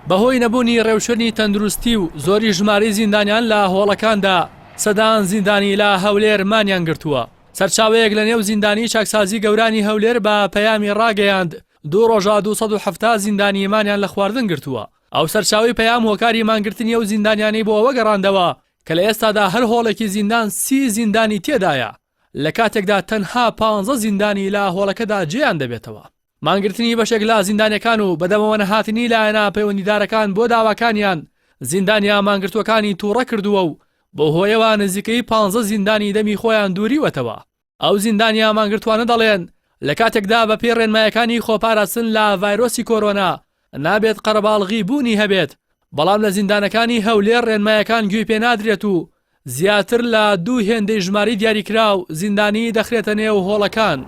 بەهۆی نەبوونی ڕێوشێنی تەندروستی و زۆری ژماری زیندانیان لە هۆڵەکاندا سەدان زیندانی لە هەولێر مانیان گرتووە. سەرچاوەیەک لە نێو زیندانی چاکسازی گەورانی هەولێر بە پەیامی ڕاگەیاند 2 ڕۆژە 270 زیندانی مانیان لە خواردن گرتووە. ئەو سەرچاوی پەیام هۆکاری مانگرتنی ئەو زیندانیانەی بۆ ئەوە گەڕاندەوە کە لە ئێستادا هەر هۆڵێکی زیندان 30 زیندانی تێدایە، لە کاتێکدا تەنها 15 زیندانی لە هۆڵەکەدا جێیان دەبێتەوە. مانگرتنی بەشێک لە زیندانەکان و بەدەمەوە نەهاتنی لایەنە پەیوەندیدارەکان بۆ داواکانیان زیندانیا مانگرتوەکانی تووڕە کردووە و بۆ هۆیەوە نزیکەی 15 زیندانی دەمی خۆیان دووریوەتەوە. ئەو زیندانیا مانگرتوانە دەڵێن لە کاتێکدا بە پێی ڕێنمایەکانی خۆپاراستن لە ڤایرۆسی کۆرۆنا نابێت قەرەباڵغی بوونی هەبێت، بەڵام لە زیندانەکانی هەولێر ڕێنمایەکان گوێی پێ نادرێت و زیاتر لە 2 هێندەی ژماری دیاریکراو زیندانی دەخرێتە نێو هۆڵەکان.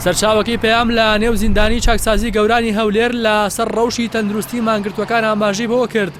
سەرچاوەکەی پەیام لە نێو زیندانی چاکسازی گەورانی هەولێر لە سەر ڕەوشی تەندروستی مانگرتوەکان ئاماژەی بەوە کرد.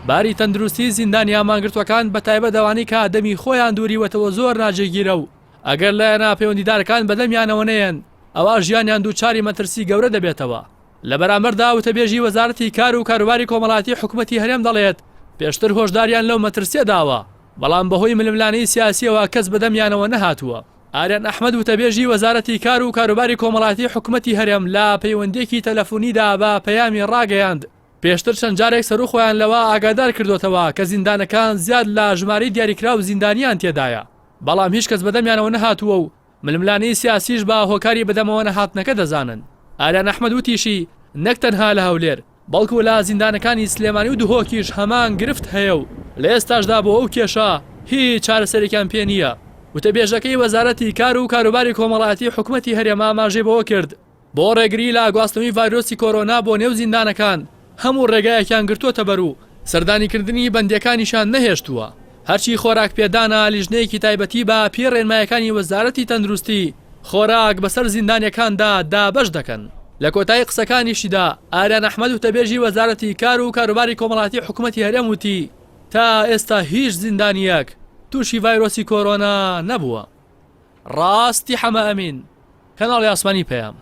باری تەندروستی زیندانیا مانگرتوەکان بەتایبەت دەوانی کە دەمی خۆیان دووریوەتەوە زۆر ناجێگیرە و ئەگەر لایەنە پەیوەندیدارەکان بەدەمیانەوە نەیەن ئەوە ژیانیان دووچاری مەترسی گەورە دەبێتەوە. لە بەرامبەردا وتەبێژی وەزارەتی کار و کاروباری کۆمەڵاتی حکوومەتی هەرێم دەڵێت پێشتر هۆشداریان لەو مەترسیە داوە، بەڵام بەهۆی ململانەی سیاسیەوە کەس بەدەمیانەوە نەهاتووە. ئاریان ئەحمەد وتەبێژی وەزارەتی کار و کاروباری کۆمەڵاتی حکوومەتی هەرێم لە پەیوەندێکی تەلەفۆنیدا بە پەیامی ڕاگەیاند پێشتر چەند جارێک سەرۆ خۆیان لەوە ئاگادار کردوتەوە کە زیندانەکان زیاد لە ژماری دیاریکراو زیندانیان تێدایە، بەڵام هیچ کەس بەدەمیانەوە نەهاتووە و ململانەی سیاسیش بە هۆکاری بەدەمەوە نەهاتنەکە دەزانن. ئاریان ئەحمەد وتیشی نەک تەنها لە هەولێر بەڵکو لە زیندانەکانی سلێمانی و دهۆکیش هەمان گرفت هەیە و لە ئێستاشدا بۆ ئەو کێشە هیچ چارەسەرێکیان پێ نییە. وتەبێژەکەی وەزارەتی کار و کاروباری کۆمەڵاتی حکوومەتی هەرێم ئاماژەی بەوە کرد بۆ ڕێگری لە گواستنەوەی ڤایرۆسی کۆرۆنا بۆ نێو زیندانەکان هەموو ڕێگایەکیان گرتووەتە بەر و سەردانیکردنی بەندیەکانیشان نەهێشتووە. هەرچی خۆراک پێدانە لیژنەیەکی تایبەتی بە پێی ڕێنمایەکانی وەزارەتی تەندروستی خۆراک بەسەر زیندانیەکاندا دابەش دەکەن. لە کۆتایی قسەکانیشیدا ئاریان ئەحمەد وتەبێژی وەزارەتی کار و کاروباری کۆمەڵاتی حکوومەتی هەرێم وتی تا ئێستا هیچ زیندانیەک تووشی ڤایرۆسی کۆرۆنا نەبووە. ڕاستی حەمە ئەمین، کەناڵی ئاسمانی پەیام.